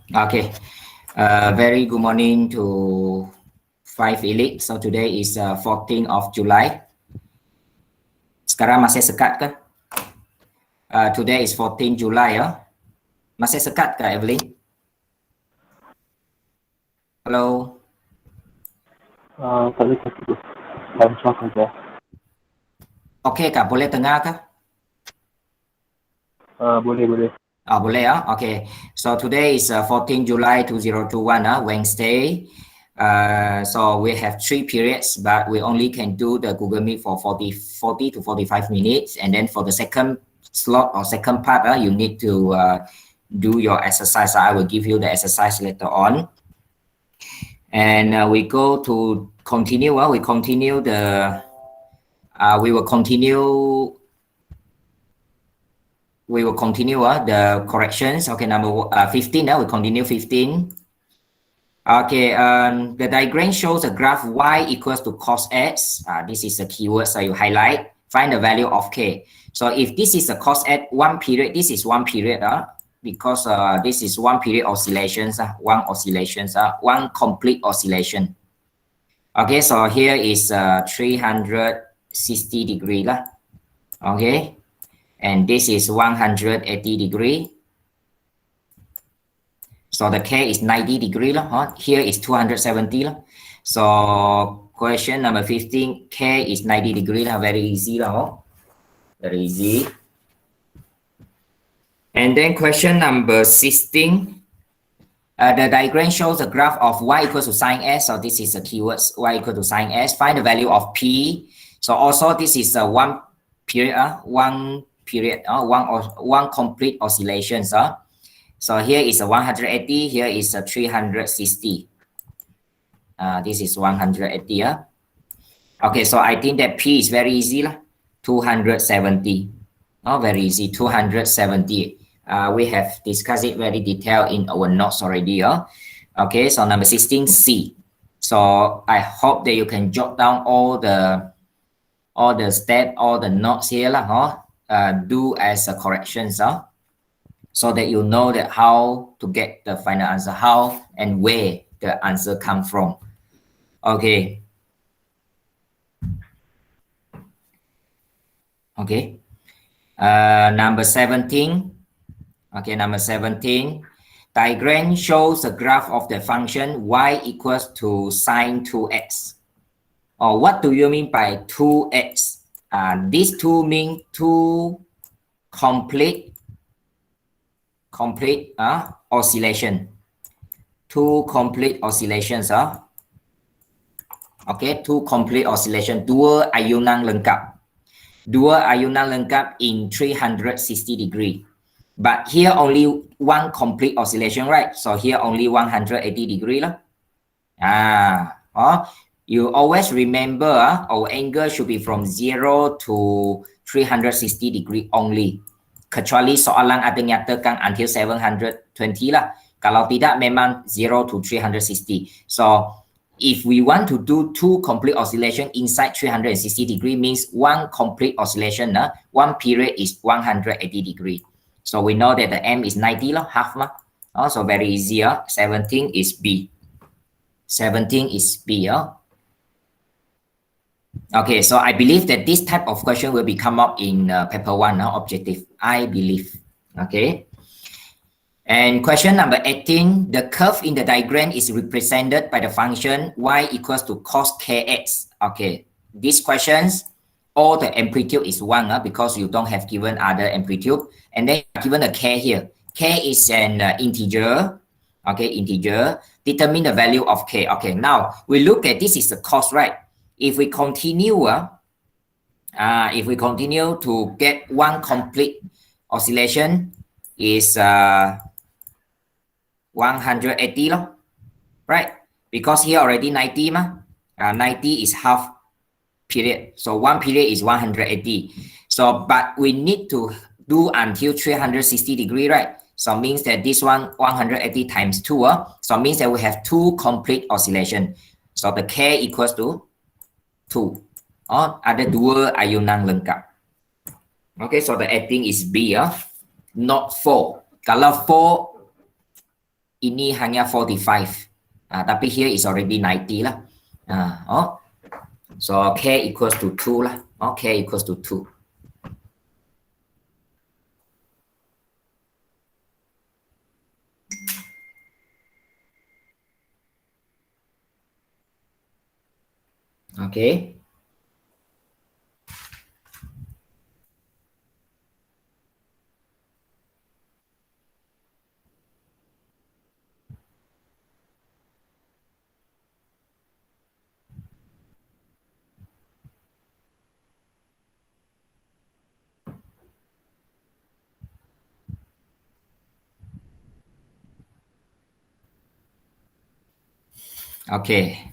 Okay. Very good morning to Five Elite. So today is 14th of July. Sekarang masih sekat ke? Today is 14 July ya. Masih sekat ke Evelyn? Hello. Tak boleh satu lancar saja. Okay kah? Boleh dengar ke? Boleh. Boleh ya. Okay. So today is 14 July 2021, Wednesday. So we have 3 periods, but we only can do the Google Meet for 40 to 45 minutes. And then for the second slot or second part, you need to do your exercise. I will give you the exercise later on. And we go to continue. We continue the. We will continue the corrections. Okay, number 15. We continue 15. Okay, the diagram shows a graph y equals to cos x. This is the keyword, so you highlight. Find the value of k. So if this is a cos x, one period, this is one period, because this is one period oscillations, one complete oscillation. Okay, so here is 360 degree lah. Okay, and this is 180 degree. So the K is 90 degree lah. Here is 270 lah. So question number 15, K is 90 degree lah. Very easy lah. Very easy. And then question number 16. The diagram shows a graph of y equals to sine s. So this is the keywords, y equal to sine s. Find the value of p. So also this is one complete oscillation. So here is a 180, here is a 360. This is 180. Okay, so I think that P is very easy. 270. Very easy, 270. We have discussed it very detailed in our notes already. Okay, so number 16, C. So I hope that you can jot down all the steps, all the notes here. Do as a corrections. So that you know that how to get the final answer, how and where the answer come from. Okay. Okay. Number 17. Okay, number 17. Diagram shows a graph of the function y equals to sine 2x. What do you mean by 2x? These two mean two complete oscillation. Two complete oscillations. Okay, two complete oscillation. Dua ayunan lengkap. Dua ayunan lengkap in 360 degree. But here only one complete oscillation, right? So here only 180 degree lah. You always remember our angle should be from 0 to 360 degree only. Kecuali soalan ada nyatakan until 720 lah. Kalau tidak memang 0 to 360. So if we want to do two complete oscillation inside 360 degree means one complete oscillation, one period is 180 degree. So we know that the M is 90 lah, half lah. So very easy. 17 is B. 17 is B. Okay, so I believe that this type of question will be come up in paper 1 objective. I believe. Okay. And question number 18, the curve in the diagram is represented by the function y equals to cos kx. Okay, these questions, all the amplitude is 1 because you don't have given other amplitude. And then given a k here. K is an integer. Okay, integer. Determine the value of k. Okay, now we look at this is the cos, right? If we continue to get one complete oscillation is 180 right? Because here already 90 90 is half period. So one period is 180. So but we need to do until 360 degree, right? So means that this one 180 times 2. So means that we have two complete oscillation. So the K equals to 2. Ada dua ayunan lengkap. Okay, so the 18 is B, not 4. Kalau 4 ini hanya 45. Tapi here is already 90 lah. So K equals to 2 lah. K equals to 2. Okay. Okay.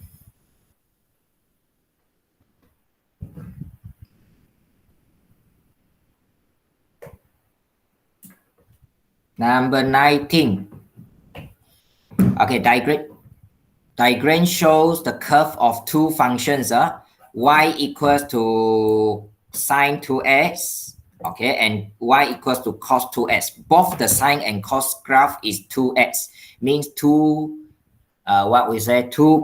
Number 19. Okay, diagram shows the curve of two functions. Y equals to sine 2x. Okay, and y equals to cos 2x. Both the sine and cos graph is 2x. Means two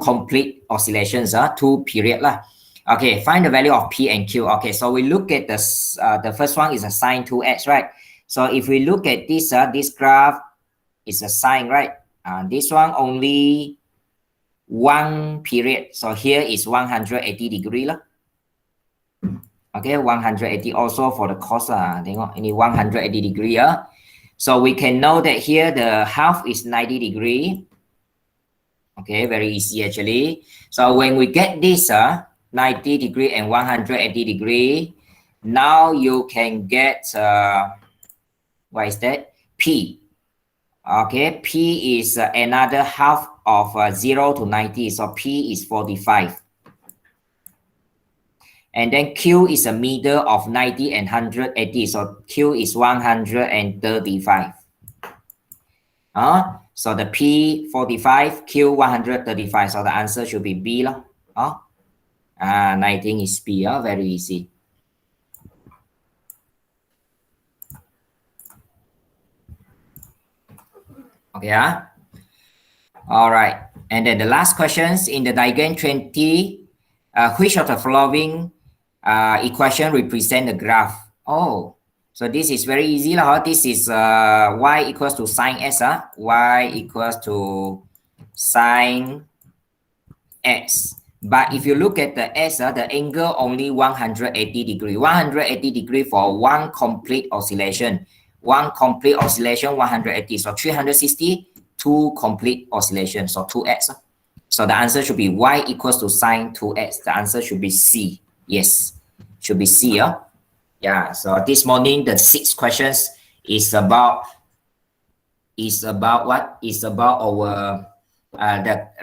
complete oscillations, two period lah. Okay, find the value of P and Q. Okay, so we look at this. The first one is a sine 2x, right? So if we look at this, this graph is a sine, right? This one only one period. So here is 180 degree lah. Okay, 180 also for the cos lah. Tengok ini 180 degree. So we can know that here the half is 90 degree. Okay, very easy actually. So when we get this 90 degree and 180 degree, now you can get what is that? P. Okay, P is another half of 0 to 90. So P is 45. And then Q is a middle of 90 and 180. So Q is 135. So the P 45, Q 135. So the answer should be B. 19 is B. Very easy. Okay. All right. And then the last questions in the diagram 20, which of the following equation represent the graph? Oh, so this is very easy lah. This is y equals to sine s. Y equals to sine x. But if you look at the s, the angle only 180 degree. 180 degree for one complete oscillation. One complete oscillation 180. So 360, two complete oscillations. So 2x. So the answer should be y equals to sine 2x. The answer should be C. Yes, should be C. Yeah. So this morning the 6 questions is about what? Is about our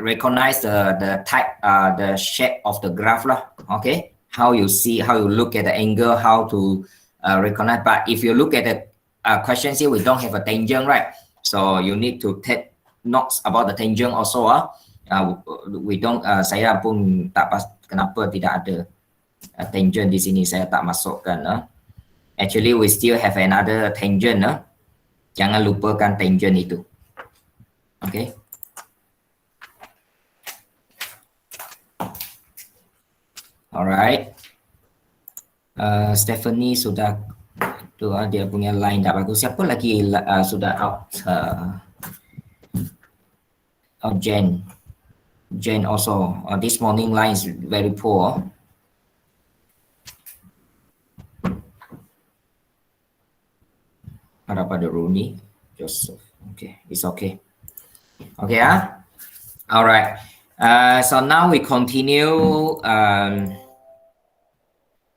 recognize the type, the shape of the graph lah. Okay, how you see, how you look at the angle, how to recognize. But if you look at the questions here, we don't have a tangent, right? So you need to take notes about the tangent also. We don't. Saya pun tak pas kenapa tidak ada tangent di sini, saya tak masukkan. Actually, we still have another tangent. Jangan lupakan tangent itu. Okay. Alright. Stephanie sudah tu dia punya line tak bagus. Siapa lagi sudah out? Jen. Jen also. This morning line is very poor. Ada pada Rooney, Joseph. Okay, it's okay. Okay, all right. So now we continue.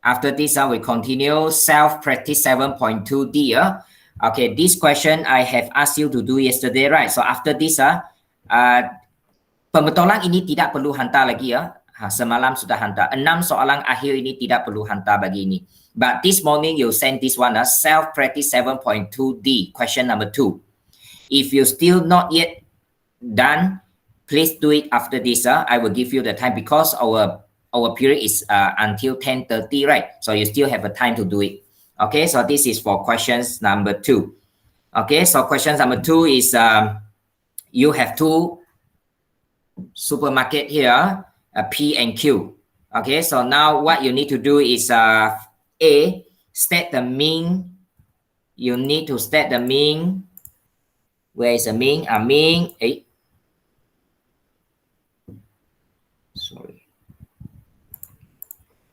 After this, we continue self-practice 7.2D. Okay, this question I have asked you to do yesterday, right? So after this, pembetulan ini tidak perlu hantar lagi. Semalam sudah hantar. 6 soalan akhir ini tidak perlu hantar bagi ini. But this morning you send this one, self-practice 7.2D, question number 2. If you still not yet done, please do it after this. I will give you the time because our period is until 10:30, right? So you still have a time to do it. Okay, so this is for questions number 2. Okay, so questions number 2 is you have two supermarket here, P and Q. Okay, so now what you need to do is A, state the mean. You need to state the mean. Where is the mean? Mean. Sorry.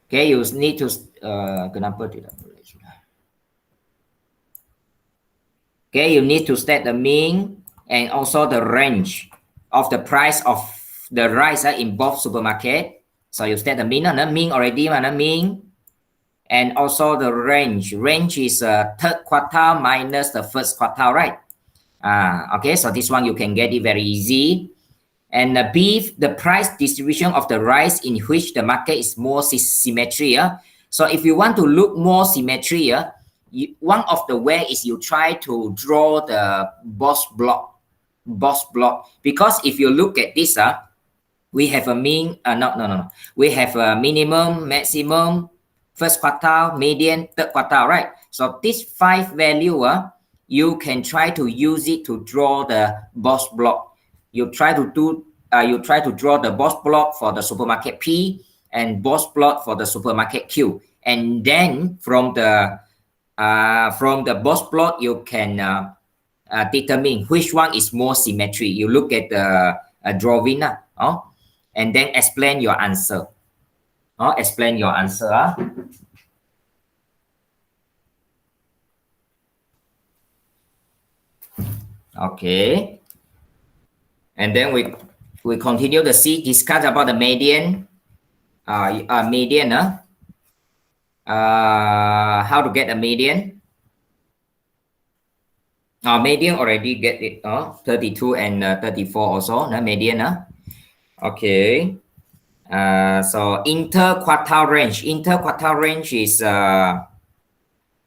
Okay, you need to kenapa tidak boleh sudah? Okay, you need to state the mean and also the range of the price of the rice in both supermarket. So you state the mean, mean already, mean, and also the range. Range is third quartile minus the first quartile, right? Okay, so this one you can get it very easy. And B, the price distribution of the rice in which the market is more symmetry. So if you want to look more symmetry, one of the way is you try to draw the box block. Because if you look at this, we have a mean, we have a minimum, maximum, first quartile, median, third quartile, right? So this 5 value, you can try to use it to draw the box block. You try to draw the box block for the supermarket P and box block for the supermarket Q, and then from the box block you can determine which one is more symmetry. You look at the drawing, and then explain your answer. Explain your answer. Okay. And then we continue to discuss about the median. Median. How to get a median? Median already get it. 32 and 34 also. Median. Okay. So interquartile range. Interquartile range is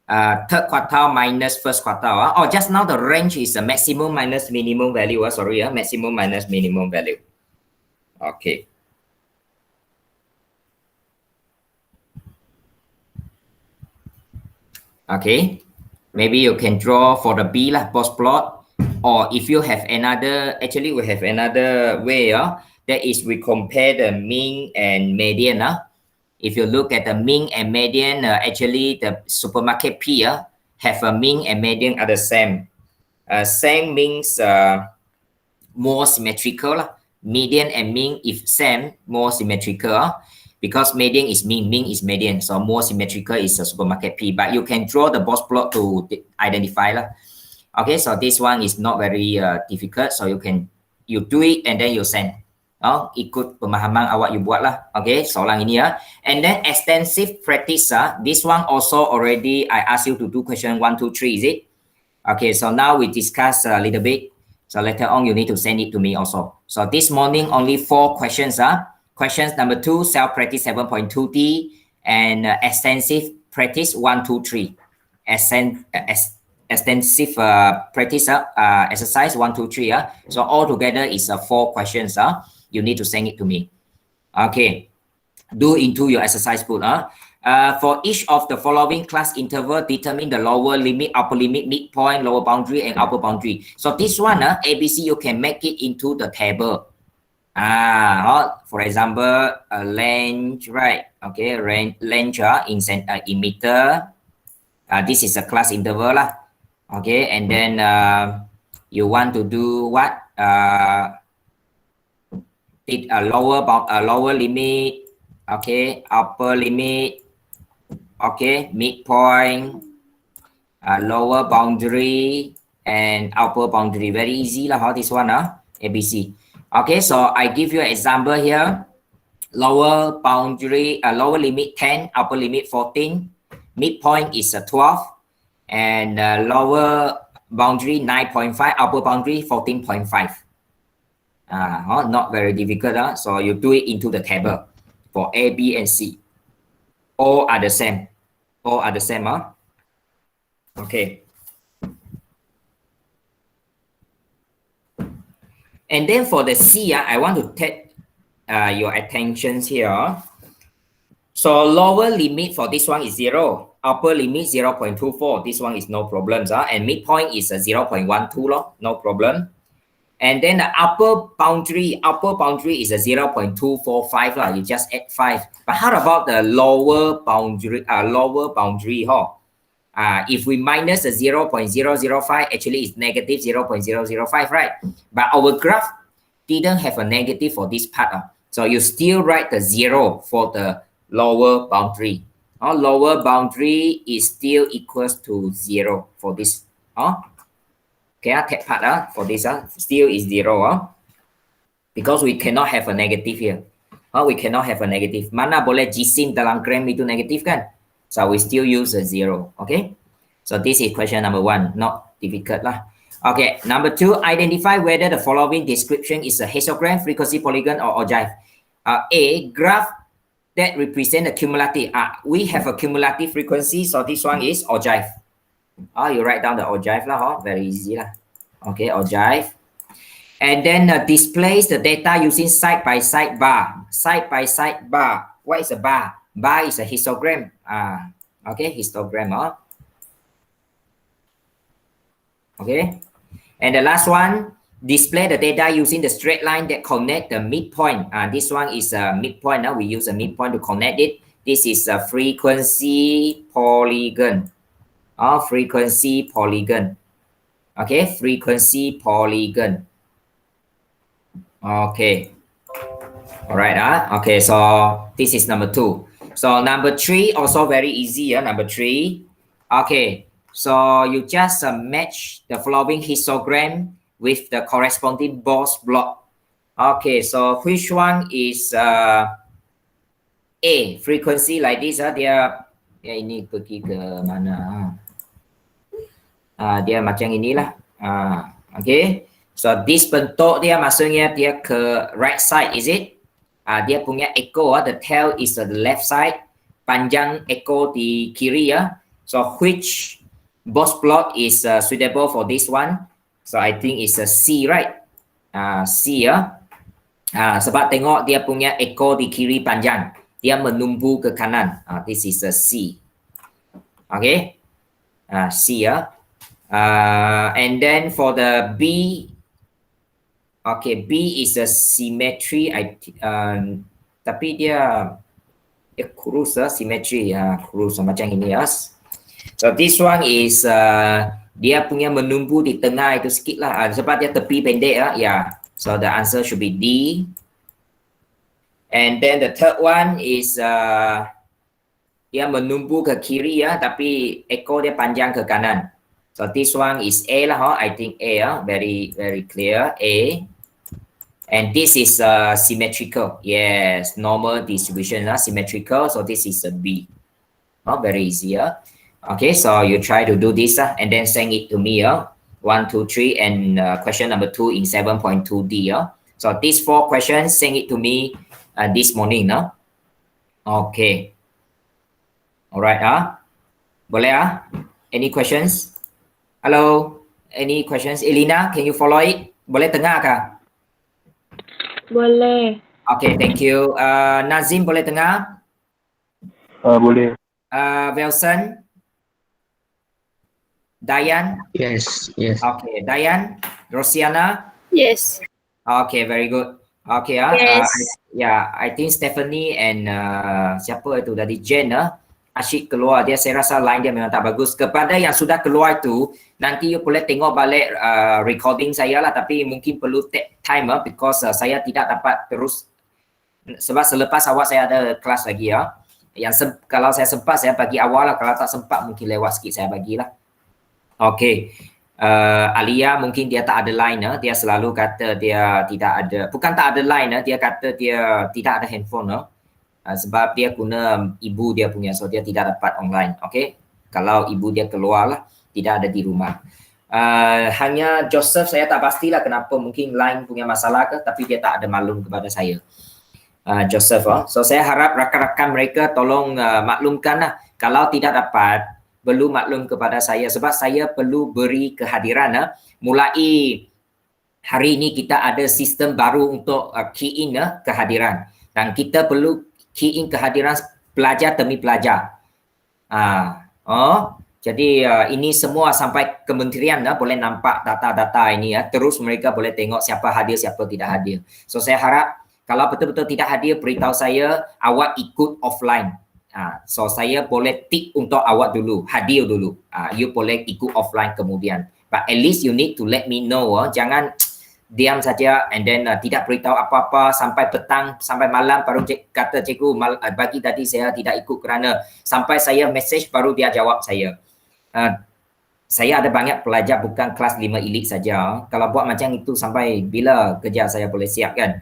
third quartile minus first quartile. Just now the range is maximum minus minimum value. Maximum minus minimum value. Okay. Okay. Maybe you can draw for the B box plot, or if you have another, actually we have another way. That is we compare the mean and median. If you look at the mean and median, actually the supermarket P have a mean and median are the same. Same means more symmetrical. Median and mean if same, more symmetrical. Because median is mean is median. So more symmetrical is a supermarket P. But you can draw the box plot to identify. Okay, so this one is not very difficult. So you do it and then you send. Ikut pemahaman awak you buat lah. Okay, soalan ini ya. And then extensive practice. This one also already I asked you to do question 1, 2, 3, is it? Okay, so now we discuss a little bit. So later on you need to send it to me also. So this morning only 4 questions. Questions number 2, self practice 7.2T, and extensive practice 1, 2, 3. Extensive practice exercise 1, 2, 3. So all together is 4 questions. You need to send it to me. Okay, do into your exercise book. For each of the following class interval, determine the lower limit, upper limit, midpoint, lower boundary, and upper boundary. So this one, ABC, you can make it into the table. For example, length, right? Okay, length in meter. This is a class interval lah. Okay, and then you want to do what? Lower limit. Okay, upper limit. Okay, midpoint, lower boundary, and upper boundary. Very easy lah. How this one? ABC. Okay, so I give you an example here. Lower boundary, lower limit 10, upper limit 14, midpoint is 12, and lower boundary 9.5, upper boundary 14.5. Not very difficult. So you do it into the table for A, B, and C. All are the same. All are the same. Okay. And then for the C, I want to take your attention here. So lower limit for this one is 0. Upper limit 0.24. This one is no problems. And midpoint is 0.12. No problem. And then the upper boundary is a 0.245 lah. You just add 5. But how about the lower boundary? If we minus the 0.005, actually it's negative 0.005, right? But our graph didn't have a negative for this part. So you still write the 0 for the lower boundary. Lower boundary is still equals to 0 for this. Okay, that part for this still is 0 because we cannot have a negative here. We cannot have a negative. Mana boleh jisim dalam gram itu negatif kan? So we still use a 0. Okay. So this is question number 1. Not difficult lah. Okay. Number 2, identify whether the following description is a histogram, frequency, polygon, or ogive. A, graph that represent the cumulative. We have a cumulative frequency, so this one is ogive. You write down the ogive lah, very easy lah. Okay, ogive. And then displays the data using side-by-side bar. Side-by-side bar. What is a bar? Bar is a histogram. Okay, histogram. Okay. And the last one, display the data using the straight line that connect the midpoint. This one is a midpoint. We use a midpoint to connect it. This is a frequency polygon. Frequency polygon. Okay, frequency polygon. Okay. All right. Okay, so this is number 2. So number 3 also very easy. Number 3. Okay, so you just match the following histogram with the corresponding Bose block. Okay, so which one is A? Frequency like this. Dia ini pergi ke mana? Dia macam inilah. Okay. So this bentuk dia maksudnya dia ke right side, is it? Dia punya ekor, the tail is the left side. Panjang ekor di kiri ya. So which Bose plot is suitable for this one? So I think it's a C, right? C ya. Sebab tengok dia punya ekor di kiri panjang. Dia menumbu ke kanan. This is a C. Okay. C ya. And then for the B, okay, B is a symmetry. Tapi dia kurus symmetry, kurus macam ini ya. So this one is dia punya menumbu di tengah itu sikit lah. Sebab dia tepi pendek ya. So the answer should be D. And then the third one is dia menumbu ke kiri ya, tapi ekor dia panjang ke kanan. So this one is A lah. I think A. Very clear. A. And this is symmetrical. Yes, normal distribution symmetrical. So this is a B. Very easy. Okay, so you try to do this and then send it to me. 1, 2, 3, and question number 2 in 7.2D. So these 4 questions, send it to me this morning. Okay. Alright. Boleh Any questions? Hello? Any questions? Elina, can you follow it? Boleh tengah kah? Boleh. Okay, thank you. Nazim boleh tengah? Boleh. Wilson? Dayan? Yes. Okay, Dayan? Rosiana? Yes. Okay, very good. Okay, Yes. I think Stephanie and siapa itu dari Jen asyik keluar. Saya rasa line dia memang tak bagus. Kepada yang sudah keluar tu, nanti you boleh tengok balik recording saya lah, tapi mungkin perlu take time because saya tidak dapat terus sebab selepas awak saya ada kelas lagi kalau saya sempat saya bagi awal lah, kalau tak sempat mungkin lewat sikit saya bagilah. Okay. Alia mungkin dia tak ada line dia selalu kata dia tidak ada, bukan tak ada line dia kata dia tidak ada handphone sebab dia guna ibu dia punya, so dia tidak dapat online. Okay, kalau ibu dia keluar lah, tidak ada di rumah. Hanya Joseph saya tak pastilah kenapa, mungkin line punya masalah ke, tapi dia tak ada maklum kepada saya. Joseph so saya harap rakan-rakan mereka tolong maklumkan lah, kalau tidak dapat perlu maklum kepada saya sebab saya perlu beri kehadiran. Mulai hari ini kita ada sistem baru untuk key in kehadiran, dan kita perlu key in kehadiran pelajar demi pelajar. Jadi ini semua sampai kementerian boleh nampak data-data ini ya. Terus mereka boleh tengok siapa hadir, siapa tidak hadir. So saya harap kalau betul-betul tidak hadir, beritahu saya awak ikut offline. So saya boleh tick untuk awak dulu, hadir dulu. You boleh ikut offline kemudian. But at least you need to let me know. Jangan diam saja and then tidak beritahu apa-apa sampai petang, sampai malam baru kata cikgu bagi tadi saya tidak ikut kerana sampai saya message baru dia jawab saya. Saya ada banyak pelajar bukan kelas 5 elit saja. Kalau buat macam itu sampai bila kerja saya boleh siap kan?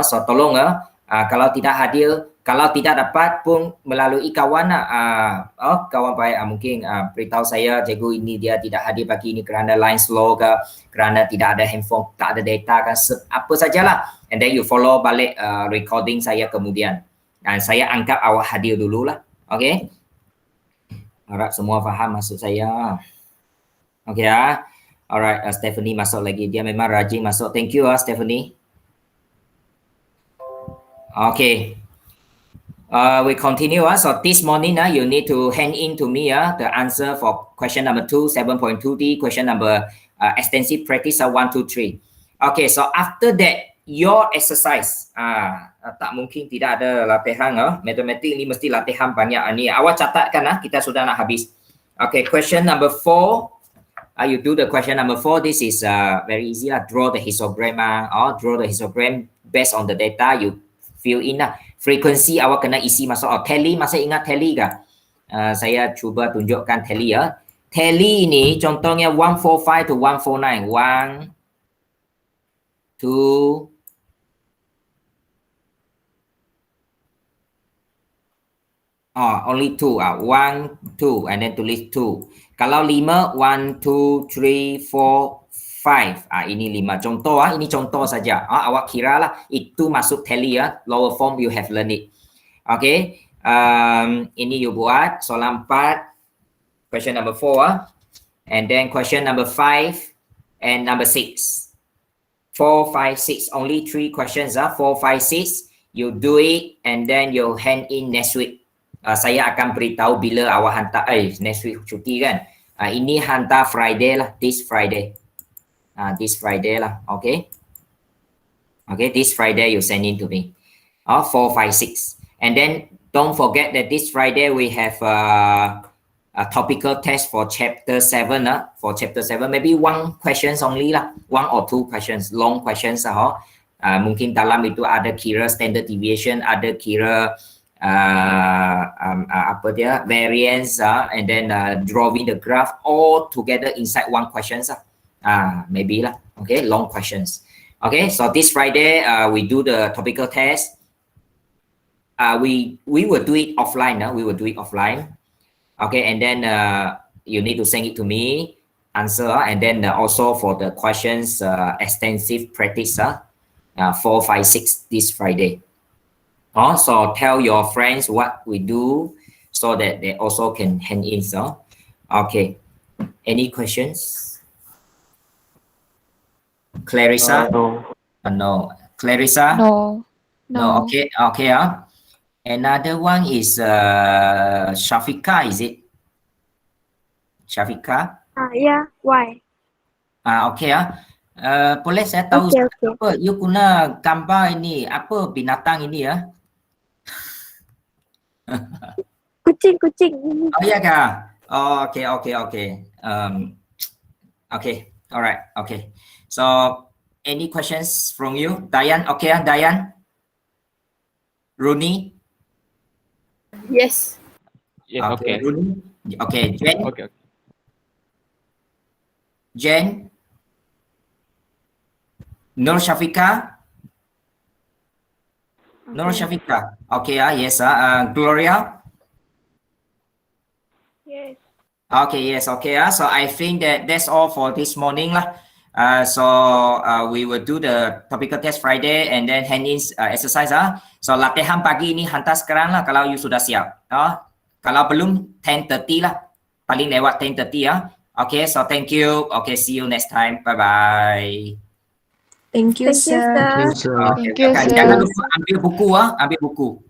So tolong kalau tidak hadir, kalau tidak dapat pun melalui kawan kawan baik mungkin beritahu saya cikgu ini dia tidak hadir pagi ini kerana line slow ke, kerana tidak ada handphone, tak ada data kan, apa sajalah. And then you follow balik recording saya kemudian. Dan saya anggap awak hadir dululah. Okay? Harap semua faham maksud saya. Okay Alright, Stephanie masuk lagi. Dia memang rajin masuk. Thank you Stephanie. Okay. We continue. So this morning you need to hand in to me the answer for question number 2, 7.2D, question number extensive practice 1, 2, 3. Okay, so after that, your exercise. Tak mungkin tidak ada latihan. Matematik ni mesti latihan banyak ni. Awak catatkan kita sudah nak habis. Okay, question number 4. You do the question number 4. This is very easy. Draw the histogram. Draw the histogram based on the data you fill in Frequency awak kena isi masuk. Tally, masih ingat tally ke? Saya cuba tunjukkan tally ya. Tally ini contohnya 145 to 149. 1, 2, only 2. 1, 2 and then tulis 2. Kalau 5, 1, 2, 3, 4, 5. Ini 5 contoh ini contoh saja. Awak kiralah itu masuk tally lower form you have learned it. Okay. Ini you buat soalan 4, question number 4 and then question number 5 and number 6. 4, 5, 6 only 3 questions 4, 5, 6 you do it and then you hand in next week. Saya akan beritahu bila awak hantar next week cuti kan. Ini hantar Friday lah, this Friday. This Friday lah, okay? Okay, this Friday you send in to me. 4, 5, 6. And then don't forget that this Friday we have a topical test for chapter 7. For chapter 7, maybe 1 questions only lah. 1 or 2 questions, long questions mungkin dalam itu ada kira standard deviation, ada kira variance and then drawing the graph all together inside 1 questions maybe lah. Okay, long questions. Okay, so this Friday we do the topical test. We will do it offline. We will do it offline. Okay, and then you need to send it to me, answer, and then also for the questions extensive practice 4, 5, 6 this Friday. So tell your friends what we do so that they also can hand in. Okay, any questions? Clarissa? No. Clarissa? No. Okay. Another one is Shafika, is it? Shafika? Yeah, why? Okay boleh saya tahu apa you guna gambar ini, apa binatang ini ya? Kucing. Oh ya kah? Okay. Okay. Alright. Okay. So, any questions from you? Dayan, okay Dayan? Rooney? Yes. Yes, okay. Rooney? Okay, Jen? Okay. Jen? Nur Shafika? Nur Shafika? Okay, yes. Gloria? Yes. Okay, yes, okay. So I think that's all for this morning lah. So we will do the topical test Friday and then hand in exercise. So latihan pagi ini hantar sekarang lah kalau you sudah siap. Kalau belum 10:30 lah. Paling lewat 10:30 ya. Okay, so thank you. Okay, see you next time. Bye bye. Thank you, sir. Jangan lupa ambil buku.